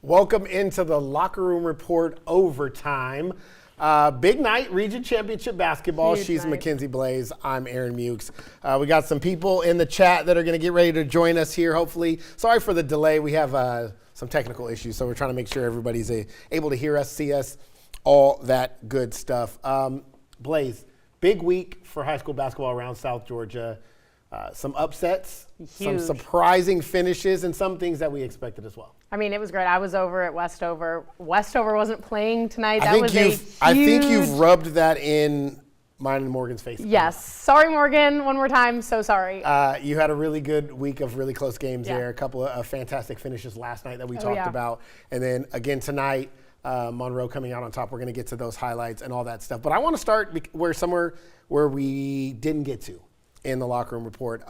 Welcome into the Locker Room Report overtime. Big night, Region Championship basketball. Huge She's night. Mackenzie Blaze. I'm Aaron Mukes. We got some people in the chat that are going to get ready to join us here, hopefully. Sorry for the delay. We have some technical issues, so we're trying to make sure everybody's able to hear us, see us, all that good stuff. Blaze, big week for high school basketball around South Georgia. Some upsets, some surprising finishes, and some things that we expected as well. I mean, it was great. I was over at Westover. Westover wasn't playing tonight. I think you've rubbed that in mine and Morgan's face. Yes. Sorry, Morgan. One more time. So sorry. You had a really good week of really close games there. A couple of fantastic finishes last night that we talked about. And then again tonight, Monroe coming out on top. We're going to get to those highlights and all that stuff. But I want to start somewhere where we didn't get to in the Locker Room Report.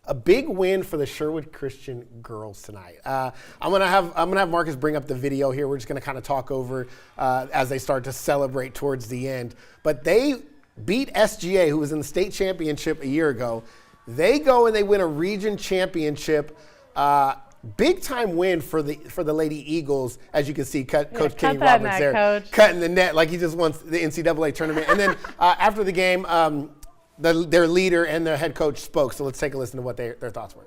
A big win for the Sherwood Christian girls tonight. I'm gonna have Marcus bring up the video here. We're just gonna kind of talk over as they start to celebrate towards the end. But they beat SGA, who was in the state championship a year ago. They go and they win a region championship. Big time win for the Lady Eagles, as you can see. Coach Kenny Roberts there, cutting the net like he just wants the NCAA tournament. And then after the game. Their leader and their head coach spoke, so let's take a listen to what their thoughts were.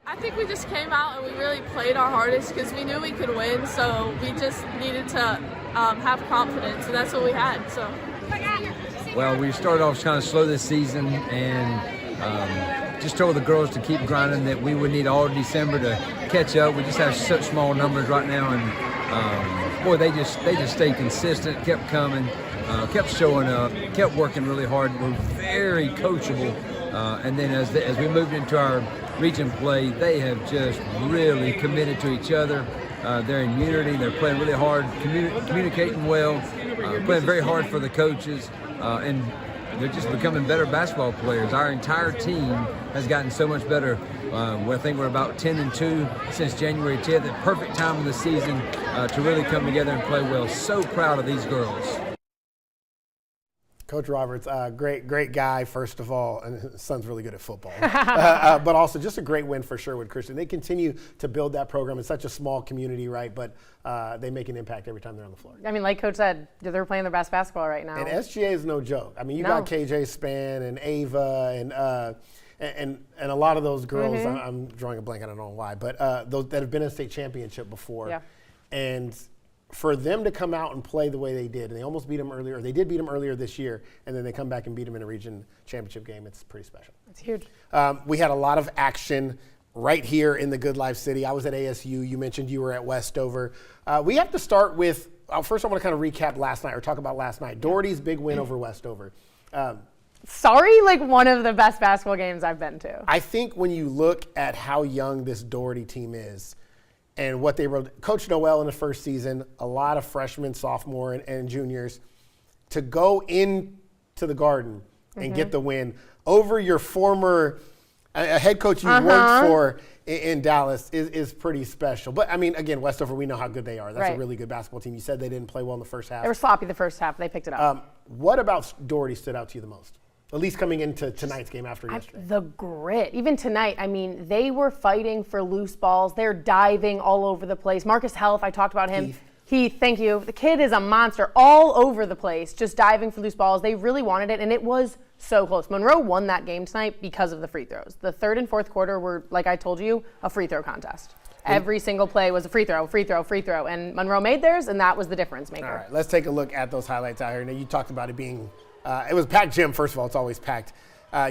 I think we just came out and we really played our hardest because we knew we could win, so we just needed to have confidence, and that's what we had. So. Well, we started off kind of slow this season and just told the girls to keep grinding, that we would need all of December to catch up. We just have such small numbers right now, and boy, they just stayed consistent, kept coming. Kept showing up, kept working really hard. We're very coachable. And then as we moved into our region play, they have just really committed to each other. They're in unity. They're playing really hard, communicating well, playing very hard for the coaches. And they're just becoming better basketball players. Our entire team has gotten so much better. I think we're about 10-2 since January 10th. The perfect time of the season to really come together and play well. So proud of these girls. Coach Roberts, great guy, first of all, and his son's really good at football. But also just a great win for Sherwood Christian. They continue to build that program. It's such a small community, right? But they make an impact every time they're on the floor. I mean, like Coach said, they're playing their best basketball right now. And SGA is no joke. I mean, you got KJ Span and Ava and a lot of those girls. I'm drawing a blank. I don't know why, but those that have been in a state championship before. Yeah. And for them to come out and play the way they did, and they almost beat them earlier, or they did beat them earlier this year, and then they come back and beat them in a region championship game, it's pretty special. It's huge. We had a lot of action right here in the Good Life City. I was at ASU. You mentioned you were at Westover. We have to start with, first I want to kind of recap last night, or talk about last night. Doherty's big win over Westover. One of the best basketball games I've been to. I think when you look at how young this Doherty team is, and what they wrote, Coach Noel in the first season, a lot of freshmen, sophomore, and juniors, to go into the Garden and get the win over your former head coach you worked for in Dallas is pretty special. But, I mean, again, Westover, we know how good they are. That's a really good basketball team. You said they didn't play well in the first half. They were sloppy the first half. They picked it up. What about Doherty stood out to you the most? At least coming into tonight's game after yesterday. The grit. Even tonight, I mean, they were fighting for loose balls. They're diving all over the place. Marcus Health, I talked about him. Heath, thank you. The kid is a monster all over the place, just diving for loose balls. They really wanted it, and it was so close. Monroe won that game tonight because of the free throws. The third and fourth quarter were, like I told you, a free throw contest. Every single play was a free throw, free throw, free throw. And Monroe made theirs, and that was the difference maker. All right, let's take a look at those highlights out here. Now, you talked about it being it was packed gym, first of all. It's always packed.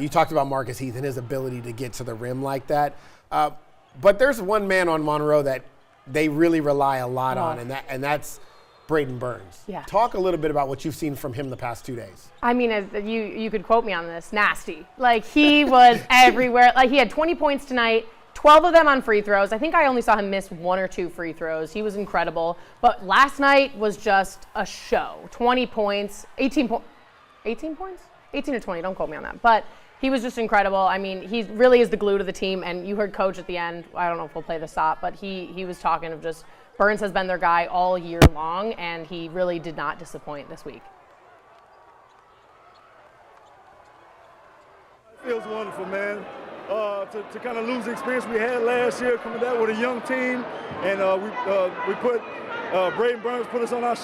You talked about Marcus Heath and his ability to get to the rim like that. But there's one man on Monroe that they really rely a lot on, and that's Braden Burns. Yeah. Talk a little bit about what you've seen from him the past 2 days. I mean, you could quote me on this. Nasty. Like, he was everywhere. Like, he had 20 points tonight, 12 of them on free throws. I think I only saw him miss 1 or 2 free throws. He was incredible. But last night was just a show. 20 points, 18 points? 18 or 20, don't quote me on that. But he was just incredible. I mean, he really is the glue to the team. And you heard Coach at the end. I don't know if we'll play the stop, but he was talking of just Burns has been their guy all year long, and he really did not disappoint this week. It feels wonderful, man. to kind of lose the experience we had last year, coming down with a young team, and we put Braden Burns put us on his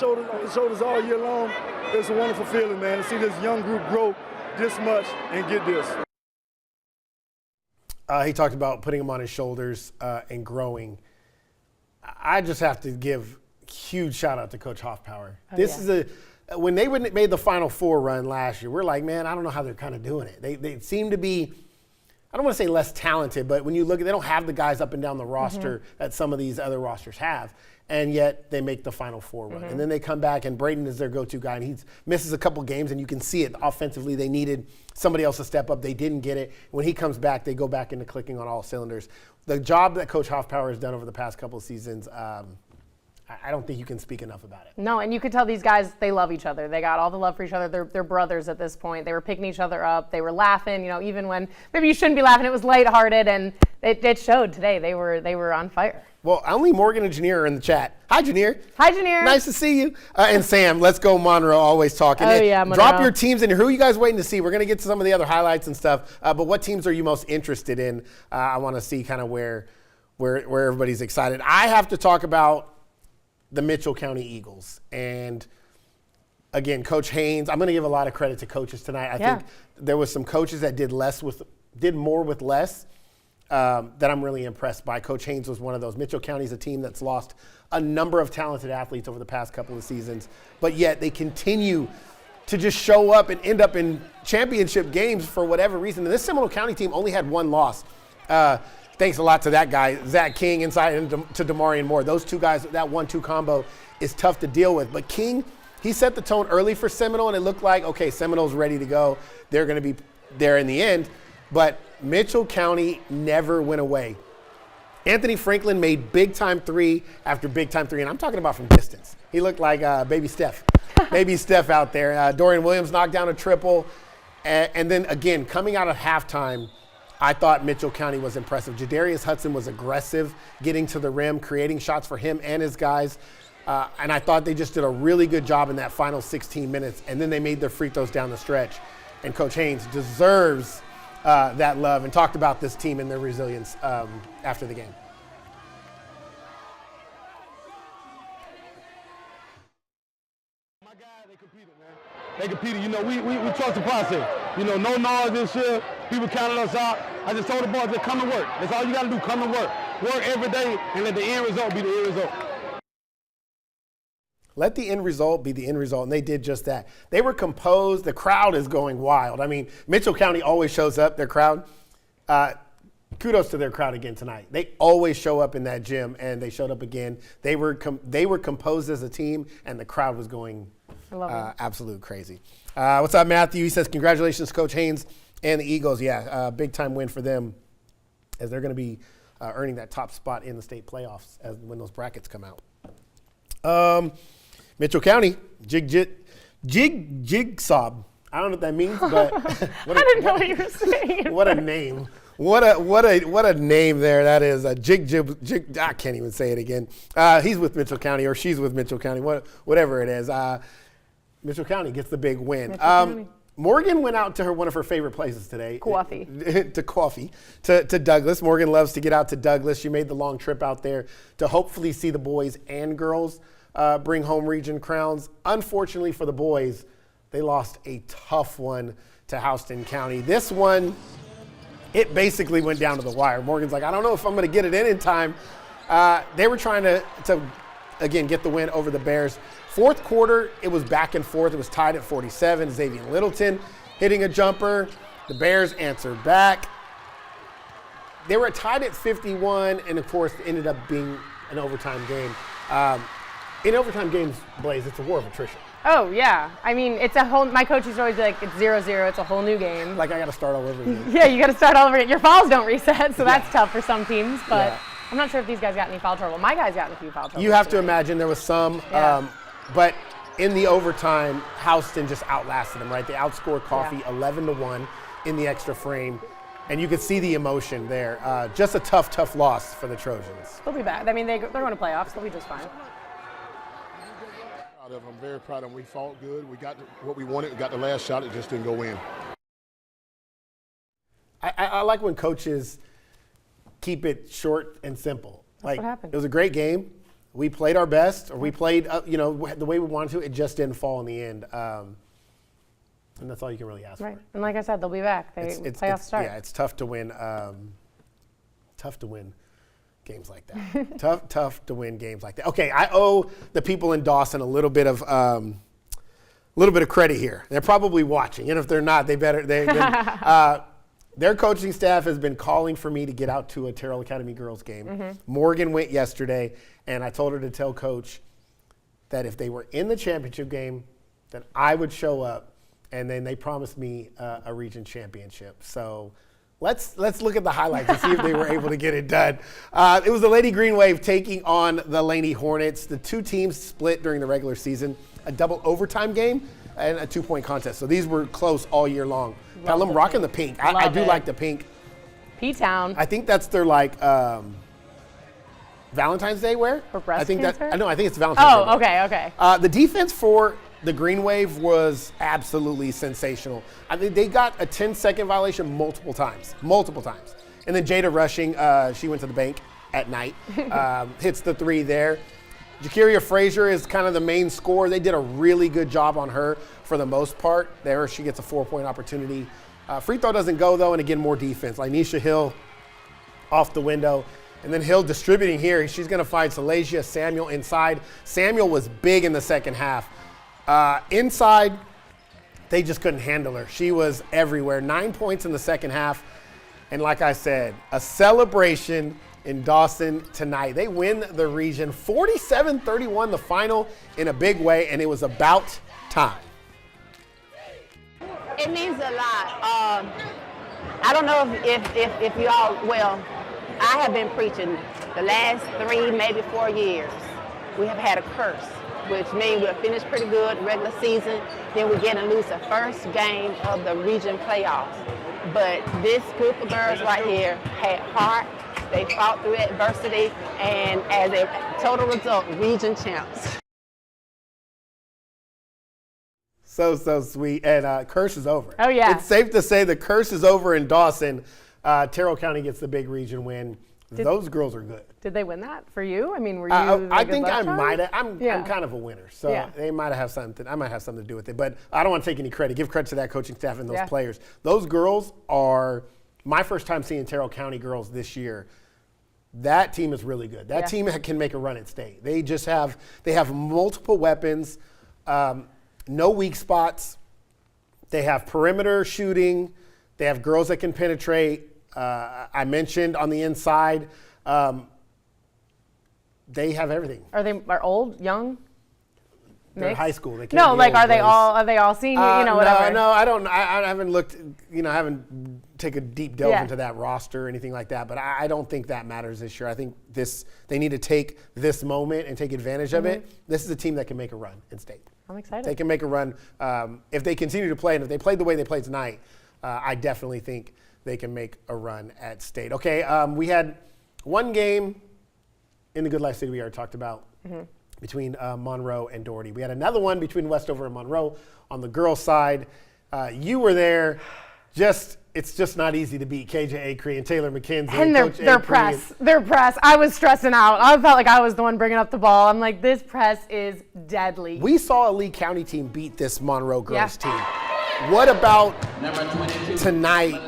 shoulders all year long. It's a wonderful feeling, man, to see this young group grow this much and get this. He talked about putting him on his shoulders and growing. I just have to give huge shout out to Coach Hoffpower. When they made the Final Four run last year, we're like, man, I don't know how they're kind of doing it. They seem to be, I don't want to say less talented, but when you look at, they don't have the guys up and down the roster that some of these other rosters have, and yet they make the Final Four run. And then they come back, and Braden is their go-to guy, and he misses a couple games, and you can see it offensively. They needed somebody else to step up. They didn't get it. When he comes back, they go back into clicking on all cylinders. The job that Coach Hoffpower has done over the past couple of seasons, I don't think you can speak enough about it. No, and you could tell these guys, they love each other. They got all the love for each other. They're brothers at this point. They were picking each other up. They were laughing, even when maybe you shouldn't be laughing. It was lighthearted, and it showed today. They were on fire. Well, only Morgan and Janier are in the chat. Hi, Janier. Hi, Janier. Nice to see you. And Sam, let's go Monroe, always talking. Oh, yeah, Monroe. Drop your teams in here. Who are you guys waiting to see? We're going to get to some of the other highlights and stuff. But what teams are you most interested in? I want to see kind of where everybody's excited. I have to talk about the Mitchell County Eagles. And again, Coach Haynes, I'm going to give a lot of credit to coaches tonight. I think there was some coaches that did more with less that I'm really impressed by. Coach Haynes was one of those. Mitchell County is a team that's lost a number of talented athletes over the past couple of seasons, but yet they continue to just show up and end up in championship games for whatever reason. And this Seminole County team only had one loss. Thanks a lot to that guy, Zach King, inside and to Damarian Moore. Those two guys, that 1-2 combo is tough to deal with. But King, he set the tone early for Seminole, and it looked like, okay, Seminole's ready to go. They're going to be there in the end. But Mitchell County never went away. Anthony Franklin made big-time three after big-time three, and I'm talking about from distance. He looked like baby Steph. Baby Steph out there. Dorian Williams knocked down a triple. And then, again, coming out of halftime, I thought Mitchell County was impressive. Jadarius Hudson was aggressive, getting to the rim, creating shots for him and his guys. And I thought they just did a really good job in that final 16 minutes. And then they made their free throws down the stretch. And Coach Haynes deserves that love and talked about this team and their resilience after the game. My guys, they competed, man. They competed. We trust the process. No noise this year. People counted us out. I just told the boys, just come to work. That's all you got to do, come to work. Work every day and let the end result be the end result. Let the end result be the end result, and they did just that. They were composed. The crowd is going wild. I mean, Mitchell County always shows up, their crowd. Kudos to their crowd again tonight. They always show up in that gym, and they showed up again. They were composed as a team, and the crowd was going absolute crazy. What's up, Matthew? He says, congratulations, Coach Haynes and the Eagles. Yeah, big-time win for them as they're going to be earning that top spot in the state playoffs when those brackets come out. Mitchell County, Jig-Sob. I don't know what that means, but I didn't know what you were saying. What a name. What a name there. That is a Jig. I can't even say it again. He's with Mitchell County, or she's with Mitchell County, whatever it is. Mitchell County gets the big win. Morgan went out to one of her favorite places today. Coffee. To Douglas. Morgan loves to get out to Douglas. She made the long trip out there to hopefully see the boys and girls bring home region crowns. Unfortunately for the boys, they lost a tough one to Houston County. This one, it basically went down to the wire. Morgan's like, I don't know if I'm going to get it in time. They were trying to again, get the win over the Bears. Fourth quarter, it was back and forth. It was tied at 47. Xavier Littleton hitting a jumper. The Bears answered back. They were tied at 51, and of course, it ended up being an overtime game. In overtime games, Blaze, it's a war of attrition. Oh, yeah. I mean, it's a whole, my coach used to always be like, it's 0-0, it's a whole new game. Like I got to start all over again. Yeah, you got to start all over again. Your fouls don't reset, so that's tough for some teams, but I'm not sure if these guys got any foul trouble. My guys got in a few foul trouble. You have to imagine there was some, but in the overtime, Houston just outlasted them, right? They outscored Coffee 11-1 in the extra frame, and you could see the emotion there. Just a tough loss for the Trojans. They'll be back. I mean, they're going to playoffs. They'll be just fine. I'm very proud of them. We fought good. We got what we wanted. We got the last shot. It just didn't go in. I like when coaches keep it short and simple. That's what happened. It was a great game. We played our best, or we played, the way we wanted to. It just didn't fall in the end. And that's all you can really ask Right. for. And like I said, they'll be back. Playoffs start. Yeah, it's tough to win. Tough to win games like that. tough to win games like that. Okay, I owe the people in Dawson a little bit of credit here. They're probably watching, and if they're not, they better. Their coaching staff has been calling for me to get out to a Terrell Academy girls game. Mm-hmm. Morgan went yesterday, and I told her to tell Coach that if they were in the championship game, that I would show up, and then they promised me a region championship. So let's look at the highlights and see if they were able to get it done. It was the Lady Green Wave taking on the Laney Hornets. The two teams split during the regular season, a double overtime game and a 2-point contest. So these were close all year long. I'm rocking the pink. I do like the pink. P-Town. I think that's their Valentine's Day wear. For breast I think cancer? I think it's Valentine's Day. Oh, okay. The defense for the Green Wave was absolutely sensational. I think they got a 10-second violation multiple times. And then Jada Rushing, she went to the bank at night, hits the 3 there. Jakiria Frazier is kind of the main scorer. They did a really good job on her for the most part. There, she gets a 4-point opportunity. Free throw doesn't go, though, and again, more defense. Like Nisha Hill off the window. And then Hill distributing here. She's going to find Salasia Samuel inside. Samuel was big in the second half. Inside, they just couldn't handle her. She was everywhere. 9 points in the second half. And like I said, a celebration in Dawson tonight. They win the region 47-31, the final, in a big way, and it was about time. It means a lot. I don't know if you all, well, I have been preaching the last 3, maybe 4 years. We have had a curse, which means we'll finish pretty good regular season, then we get and lose the first game of the region playoffs. But this group of girls right here had heart. They fought through adversity, and as a total result, region champs. So sweet. And curse is over. Oh, yeah. It's safe to say the curse is over in Dawson. Terrell County gets the big region win. Those girls are good. Did they win that for you? I mean, were you? I think I might have. I'm kind of a winner, so they might have something. I might have something to do with it, but I don't want to take any credit. Give credit to that coaching staff and those players. Those girls are my first time seeing Terrell County girls this year. That team is really good. That team can make a run at state. They just have multiple weapons, no weak spots. They have perimeter shooting. They have girls that can penetrate. I mentioned on the inside, they have everything. Are old, young? They're high school. They can't no, be like old are they all senior? Whatever. No, I don't. I haven't looked. I haven't taken a deep delve into that roster or anything like that. But I don't think that matters this year. I think they need to take this moment and take advantage of it. This is a team that can make a run in state. I'm excited. They can make a run if they continue to play, and if they played the way they played tonight. I definitely think they can make a run at state. Okay, we had one game in the Good Life City we already talked about. Between Monroe and Doherty. We had another one between Westover and Monroe on the girls' side. You were there. It's just not easy to beat KJ Acree and Taylor McKenzie. And their press. I was stressing out. I felt like I was the one bringing up the ball. I'm like, this press is deadly. We saw a Lee County team beat this Monroe girls team. What about tonight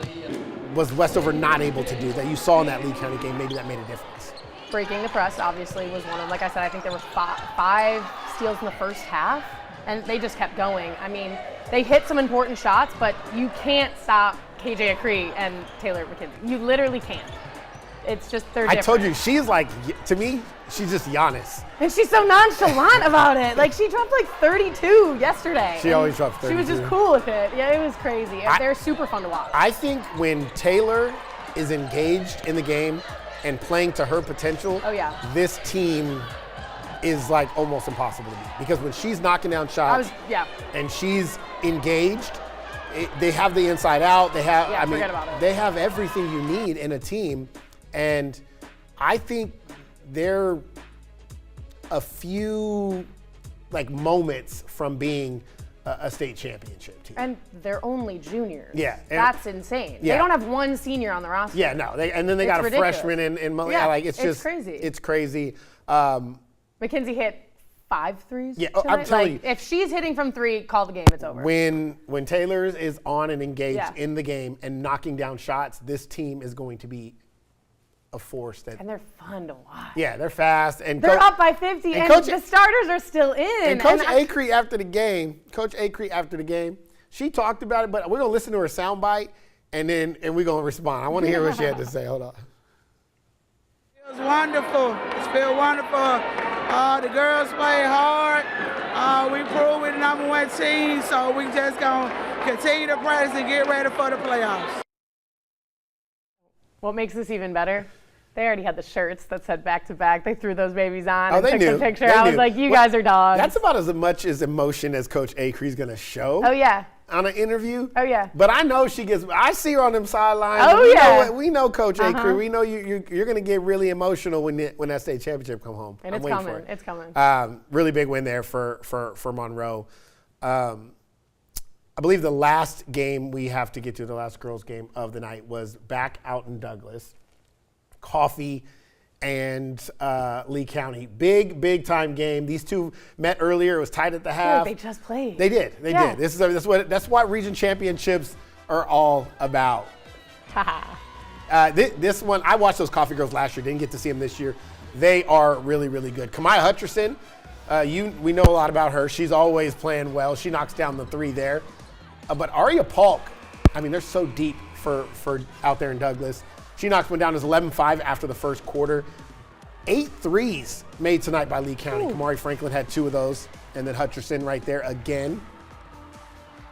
was Westover not able to do that you saw in that Lee County game? Maybe that made a difference. Breaking the press obviously was one of, like I said, I think there were five steals in the first half, and they just kept going. I mean, they hit some important shots, but you can't stop KJ Acree and Taylor McKenzie. You literally can't. It's just they're different. I told you, she's like, to me, she's just Giannis. And she's so nonchalant about it. Like, she dropped like 32 yesterday. She always drops 32. She was just cool with it. Yeah, it was crazy. They're super fun to watch. I think when Taylor is engaged in the game and playing to her potential, this team is like almost impossible to beat. Because when she's knocking down shots and she's engaged, they have the inside out. They have, forget about it. They have everything you need in a team. And I think they're a few like moments from being a state championship team. And they're only juniors. Yeah. That's insane. Yeah. They don't have one senior on the roster. Yeah, no. And then they got a ridiculous. freshman in Yeah, like it's just crazy. It's crazy. Mackenzie hit 5 threes. Yeah, tonight. I'm telling you. If she's hitting from 3, call the game. It's over. When Taylor is on and engaged Yeah. in the game and knocking down shots, this team is going to be a force that. And they're fun to watch. Yeah, they're fast and They're up by 50, and the starters are still in. And Coach Acree after the game, she talked about it, but we're gonna listen to her soundbite and we're gonna respond. I want to hear what she had to say. Hold on. It was wonderful. It feels wonderful. The girls play hard. We proved we're the #1 team, so we just gonna continue to practice and get ready for the playoffs. What makes this even better? They already had the shirts that said back-to-back. They threw those babies on Oh, and they took knew. the picture. They I was knew. like, you guys are dogs. That's about as much as emotion as Coach Acree's gonna show. Oh, yeah. On an interview. Oh, yeah. But I know I see her on them sidelines. Oh, we yeah. We know Coach Acree. We know you're going to get really emotional when that state championship come home. And I'm it's waiting coming. for it. It's coming. Really big win there for Monroe. I believe the last game we have to get to, the last girls game of the night, was back out in Douglas. Coffee and Lee County. Big time game. These two met earlier. It was tied at the half. They just played. They did. They did. That's what region championships are all about. This one, I watched those Coffee Girls last year. Didn't get to see them this year. They are really, really good. Kamaya Hutcherson, we know a lot about her. She's always playing well. She knocks down the 3 there. But Aria Polk, I mean, they're so deep for out there in Douglas. She knocks one down as 11-5 after the first quarter. 8 threes made tonight by Lee County. Ooh. Kamari Franklin had 2 of those, and then Hutcherson right there again.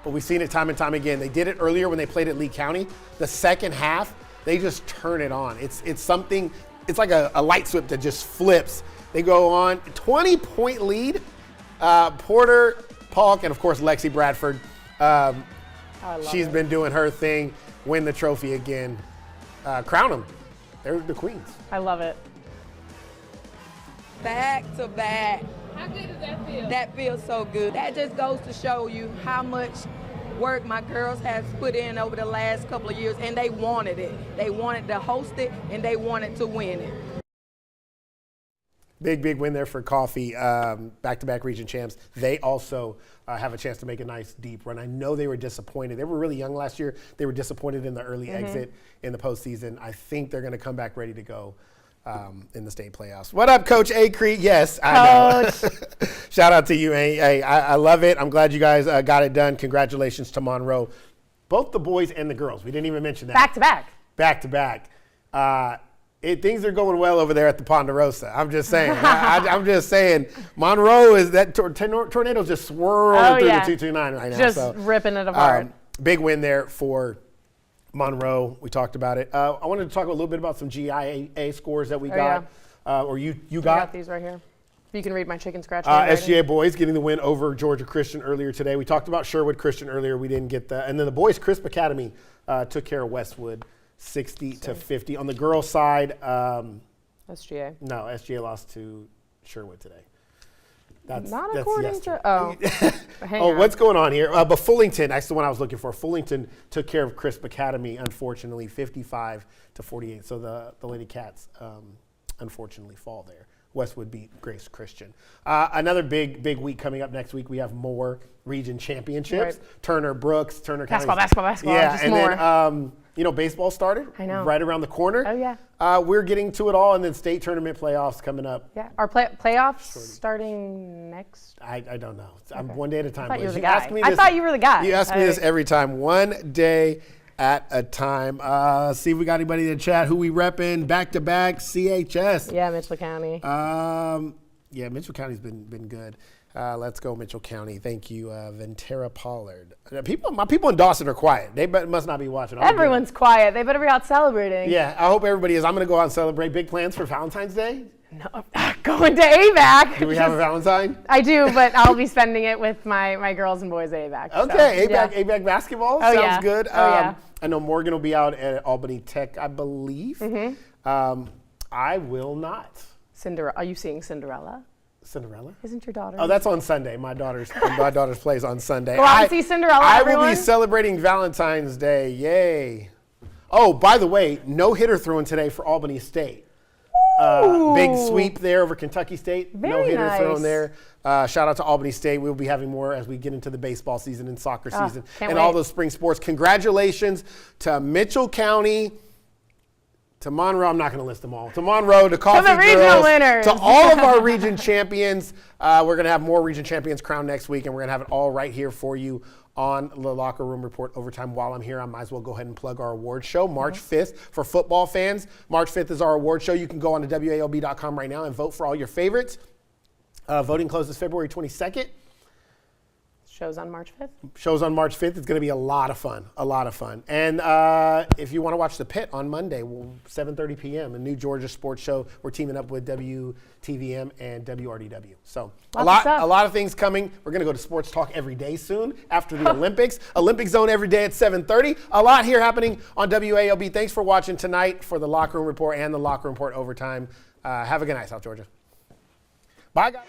But we've seen it time and time again. They did it earlier when they played at Lee County. The second half, they just turn it on. It's something, it's like a light switch that just flips. They go on, 20-point lead. Porter, Polk, and of course Lexi Bradford. She's been doing her thing, win the trophy again. Crown them. They're the queens. I love it. Back to back. How good does that feel? That feels so good. That just goes to show you how much work my girls have put in over the last couple of years, and they wanted it. They wanted to host it, and they wanted to win it. Big win there for Coffee, back-to-back region champs. They also have a chance to make a nice deep run. I know they were disappointed. They were really young last year. They were disappointed in the early exit in the postseason. I think they're going to come back ready to go in the state playoffs. What up, Coach Acree? Yes, I know. Shout out to you. Hey, I love it. I'm glad you guys got it done. Congratulations to Monroe. Both the boys and the girls. We didn't even mention that. Back-to-back. Back-to-back. Things are going well over there at the Ponderosa. I'm just saying. I'm just saying. Monroe is that tornado's just swirling through the 229 right now. Just ripping it apart. Big win there for Monroe. We talked about it. I wanted to talk a little bit about some GIA scores that we got. Yeah. Or you I got. got these right here. You can read my chicken scratch. SGA boys getting the win over Georgia Christian earlier today. We talked about Sherwood Christian earlier. We didn't get that. And then the boys, Crisp Academy, took care of Westwood. 60-50. On the girls' side, SGA. No, SGA lost to Sherwood today. That's according yesterday. to. What's going on here? But Fullington, that's the one I was looking for. Fullington took care of Crisp Academy, unfortunately, 55-48. So the Lady Cats unfortunately fall there. Westwood beat Grace Christian. Another big week coming up next week. We have more region championships. Right. Turner Brooks, Turner County. Basketball. Yeah, just and more. Then baseball started. I know. Right around the corner. Oh yeah. We're getting to it all, and then state tournament playoffs coming up. Yeah. Our playoffs starting next. I don't know. I'm one day at a time. I thought you were the guy. I thought you were the guy. You ask me this every time. One day at a time. See if we got anybody in the chat. Who we repping? Back to back. CHS. Yeah, Mitchell County. Yeah, Mitchell County's been good. Let's go Mitchell County. Thank you, Ventura Pollard. My people in Dawson are quiet. They must not be watching. Everyone's quiet. They better be out celebrating. Yeah, I hope everybody is. I'm going to go out and celebrate. Big plans for Valentine's Day? No, going to AVAC. Do we have a Valentine? I do, but I'll be spending it with my girls and boys at AVAC. Okay, so, AVAC basketball sounds good. I know Morgan will be out at Albany Tech, I believe. I will not. Are you seeing Cinderella? Cinderella? Isn't your daughter? Oh, that's on Sunday. My daughter's plays on Sunday. Go out and see Cinderella, I everyone. will be celebrating Valentine's Day. Yay. Oh, by the way, no hitter throwing today for Albany State. Big sweep there over Kentucky State. Very no hitter nice. thrown there. Shout out to Albany State. We'll be having more as we get into the baseball season and soccer season and all those spring sports. Congratulations to Mitchell County, to Monroe. I'm not going to list them all. To Monroe, to Coffee the regional Girls, winners. to all of our region champions. We're going to have more region champions crowned next week, and we're going to have it all right here for you on the Locker Room Report Overtime. While I'm here, I might as well go ahead and plug our award show, March 5th. For football fans, March 5th is our award show. You can go on to WALB.com right now and vote for all your favorites. Voting closes February 22nd. Shows on March 5th. Shows on March 5th. It's going to be a lot of fun, And if you want to watch The Pit on Monday, 7:30 p.m., a new Georgia sports show. We're teaming up with WTVM and WRDW. So a lot of things coming. We're going to go to Sports Talk every day soon after the Olympics. Olympic Zone every day at 7:30. A lot here happening on WALB. Thanks for watching tonight for the Locker Room Report and the Locker Room Report Overtime. Have a good night, South Georgia. Bye, guys.